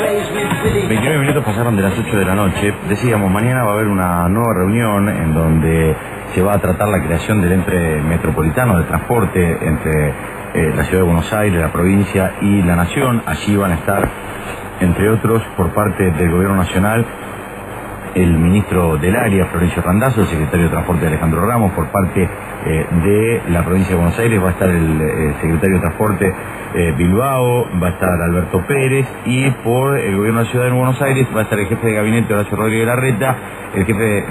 29 minutos pasaron de las 8 de la noche. Decíamos, mañana va a haber una nueva reunión en donde se va a tratar la creación del ente metropolitano de transporte entre la ciudad de Buenos Aires, la provincia y la nación. Allí van a estar, entre otros, por parte del gobierno nacional, el ministro del área, Florencio Randazzo, el secretario de Transporte, Alejandro Ramos. Por parte de la provincia de Buenos Aires va a estar el secretario de Transporte, Bilbao, va a estar Alberto Pérez, y por el gobierno de la ciudad de Buenos Aires va a estar el jefe de gabinete, Horacio Rodríguez Larreta, el jefe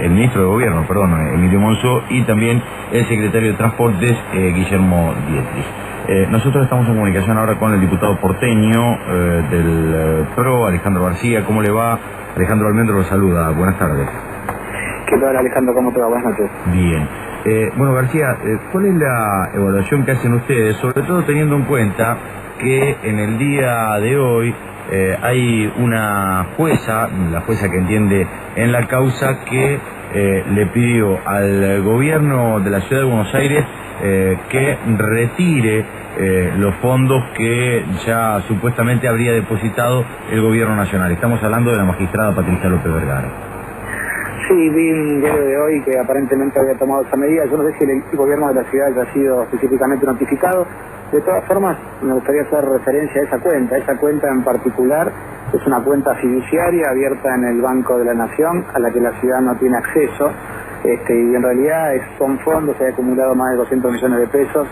el ministro de gobierno, Emilio Monzó, y también el secretario de Transportes, Guillermo Dietrich. Nosotros estamos en comunicación ahora con el diputado porteño del PRO, Alejandro García. ¿Cómo le va? Alejandro Almendro lo saluda. Buenas tardes. ¿Qué tal, Alejandro? ¿Cómo te va? Buenas noches. Bien. Bueno, García, ¿cuál es la evaluación que hacen ustedes, sobre todo teniendo en cuenta que en el día de hoy hay una jueza, la jueza que entiende en la causa, que le pidió al gobierno de la ciudad de Buenos Aires que retire los fondos que ya supuestamente habría depositado el gobierno nacional? Estamos hablando de la magistrada Patricia López Vergara. Sí, vi un diario de hoy que aparentemente había tomado esa medida. Yo no sé si el gobierno de la ciudad ya ha sido específicamente notificado. De todas formas, me gustaría hacer referencia a esa cuenta. Esa cuenta en particular es una cuenta fiduciaria abierta en el Banco de la Nación, a la que la ciudad no tiene acceso. Y en realidad son fondos, se ha acumulado más de 200 millones de pesos,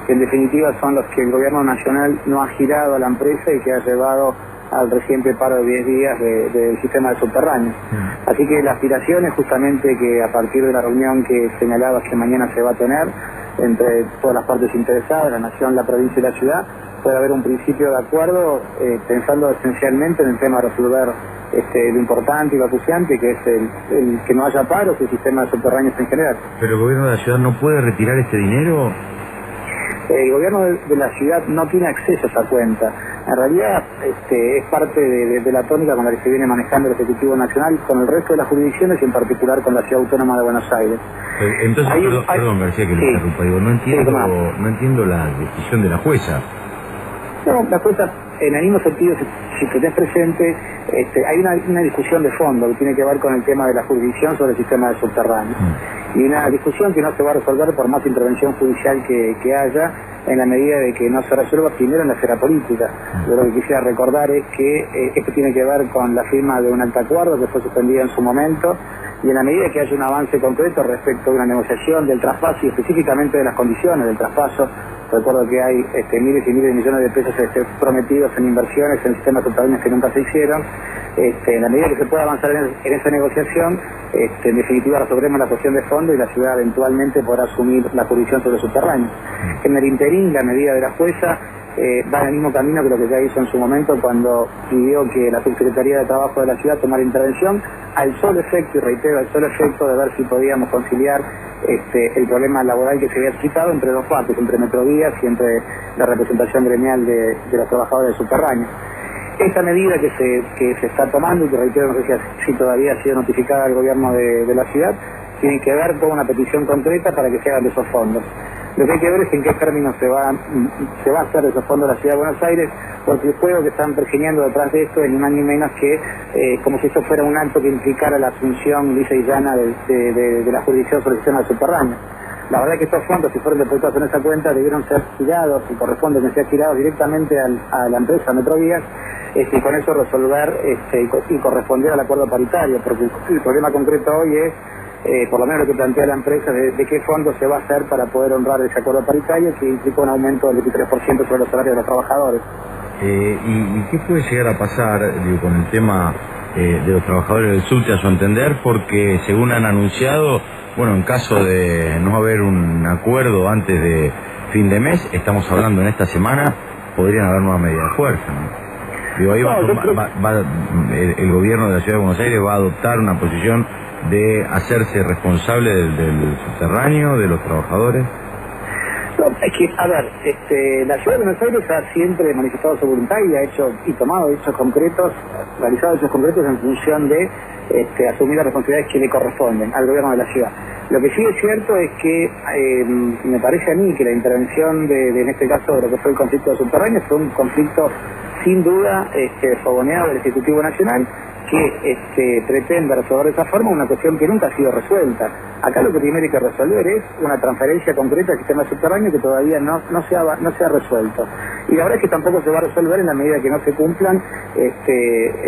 que en definitiva son los que el gobierno nacional no ha girado a la empresa y que ha llevado al reciente paro de 10 días del sistema de subterráneos. Así que la aspiración es justamente que a partir de la reunión que señalabas que mañana se va a tener entre todas las partes interesadas, la nación, la provincia y la ciudad, pueda haber un principio de acuerdo, pensando esencialmente en el tema de resolver lo importante y lo acuciante, que es el que no haya paros y el sistema de subterráneos en general. ¿Pero el gobierno de la ciudad no puede retirar este dinero? El gobierno de la ciudad no tiene acceso a esa cuenta. En realidad es parte de la tónica con la que se viene manejando el Ejecutivo Nacional con el resto de las jurisdicciones y en particular con la Ciudad Autónoma de Buenos Aires. Entonces, perdón García que le interrumpa, no entiendo la decisión de la jueza. No, la jueza, en el mismo sentido, si tenés presente, hay una discusión de fondo que tiene que ver con el tema de la jurisdicción sobre el sistema de subterráneos. Y una discusión que no se va a resolver por más intervención judicial que haya, en la medida de que no se resuelva primero en la esfera política. Yo lo que quisiera recordar es que esto tiene que ver con la firma de un alto acuerdo que fue suspendido en su momento, y en la medida que haya un avance concreto respecto de una negociación del traspaso y específicamente de las condiciones del traspaso. Recuerdo que hay miles y miles de millones de pesos prometidos en inversiones en sistemas subterráneos que nunca se hicieron. En la medida que se pueda avanzar en esa negociación, en definitiva resolveremos la cuestión de fondo y la ciudad eventualmente podrá asumir la jurisdicción sobre subterráneos. En el interín, la medida de la jueza va en el mismo camino que lo que ya hizo en su momento cuando pidió que la Subsecretaría de Trabajo de la ciudad tomara intervención, al solo efecto, y reitero, al solo efecto de ver si podíamos conciliar el problema laboral que se había suscitado entre dos partes, entre Metrovías y entre la representación gremial de los trabajadores de subterráneos. Esta medida que se está tomando, y que reitero, no sé si todavía ha sido notificada al gobierno de la ciudad, tiene que ver con una petición concreta para que se hagan de esos fondos. Lo que hay que ver es en qué términos se va a hacer de esos fondos de la ciudad de Buenos Aires, porque el juego que están pergeñando detrás de esto es ni más ni menos que como si esto fuera un acto que implicara la asunción lisa y llana de la jurisdicción sobre el sistema de subterráneos. La verdad es que estos fondos, si fueron depositados en esa cuenta, debieron ser girados, y corresponde que sean girados directamente a la empresa Metrovías, y con eso resolver y corresponder al acuerdo paritario, porque el problema concreto hoy es, por lo menos lo que plantea la empresa, de qué fondo se va a hacer para poder honrar ese acuerdo paritario, que implica un aumento del 23% sobre los salarios de los trabajadores. ¿Y qué puede llegar a pasar con el tema de los trabajadores del subte, a su entender? Porque según han anunciado, bueno, en caso de no haber un acuerdo antes de fin de mes, estamos hablando en esta semana, podrían haber nuevas medidas de fuerza, ¿no? Ahí el gobierno de la Ciudad de Buenos Aires va a adoptar una posición de hacerse responsable del subterráneo, de los trabajadores. No, es que, a ver, la Ciudad de Buenos Aires ha siempre manifestado su voluntad y ha tomado hechos concretos, realizado hechos concretos en función de asumir las responsabilidades que le corresponden al gobierno de la ciudad. Lo que sí es cierto es que me parece a mí que la intervención en este caso de lo que fue el conflicto de subterráneos fue un conflicto sin duda fogoneado del Ejecutivo Nacional, que pretenda resolver de esa forma una cuestión que nunca ha sido resuelta. Acá lo que primero hay que resolver es una transferencia concreta al sistema subterráneo que todavía no se ha resuelto. Y la verdad es que tampoco se va a resolver en la medida que no se cumplan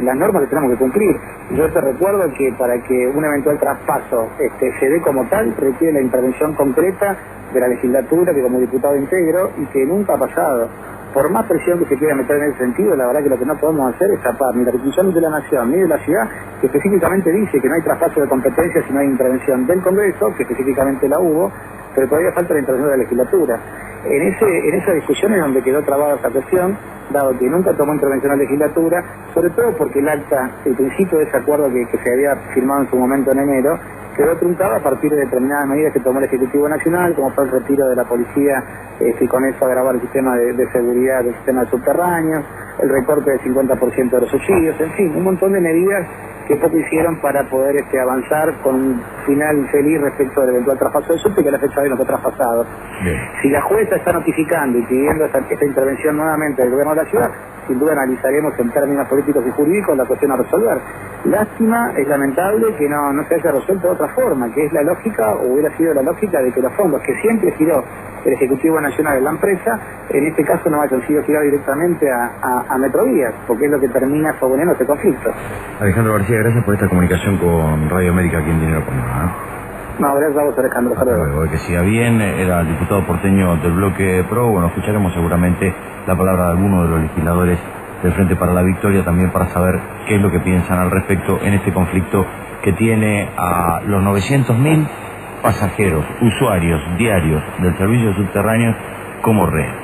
las normas que tenemos que cumplir. Yo te recuerdo que para que un eventual traspaso se dé como tal, requiere la intervención concreta de la legislatura, que como diputado integro, y que nunca ha pasado. Por más presión que se quiera meter en ese sentido, la verdad que lo que no podemos hacer es tapar ni la Constitución de la Nación ni de la ciudad, que específicamente dice que no hay traspaso de competencias si no hay intervención del Congreso, que específicamente la hubo, pero todavía falta la intervención de la legislatura. En esa discusión es donde quedó trabada esta cuestión, dado que nunca tomó intervención la legislatura, sobre todo porque el principio de ese acuerdo que se había firmado en su momento en enero, quedó truncada a partir de determinadas medidas que tomó el Ejecutivo Nacional, como fue el retiro de la policía y con eso agravar el sistema de seguridad del sistema de subterráneos, el recorte del 50% de los subsidios, en fin, un montón de medidas que poco hicieron para poder avanzar con un final feliz respecto del eventual traspaso de subte, que a la fecha de hoy no fue traspasado. Bien. Si la jueza está notificando y pidiendo esta intervención nuevamente del gobierno de la ciudad, sin duda analizaremos en términos políticos y jurídicos la cuestión a resolver. Lástima, es lamentable que no se haya resuelto de otra forma, que es la lógica, o hubiera sido la lógica de que los fondos que siempre giró el Ejecutivo Nacional en la empresa, en este caso no hayan sido girados directamente a Metrovías, porque es lo que termina favoreciendo este conflicto. Alejandro García, gracias por esta comunicación con Radio América aquí en Dinero con Nada. No, gracias a vos, Alejandro. Hasta luego. Que siga bien, era el diputado porteño del bloque PRO. Bueno, escucharemos seguramente la palabra de algunos de los legisladores del Frente para la Victoria, también para saber qué es lo que piensan al respecto en este conflicto que tiene a los 900.000 pasajeros, usuarios diarios del servicio subterráneo como rehén.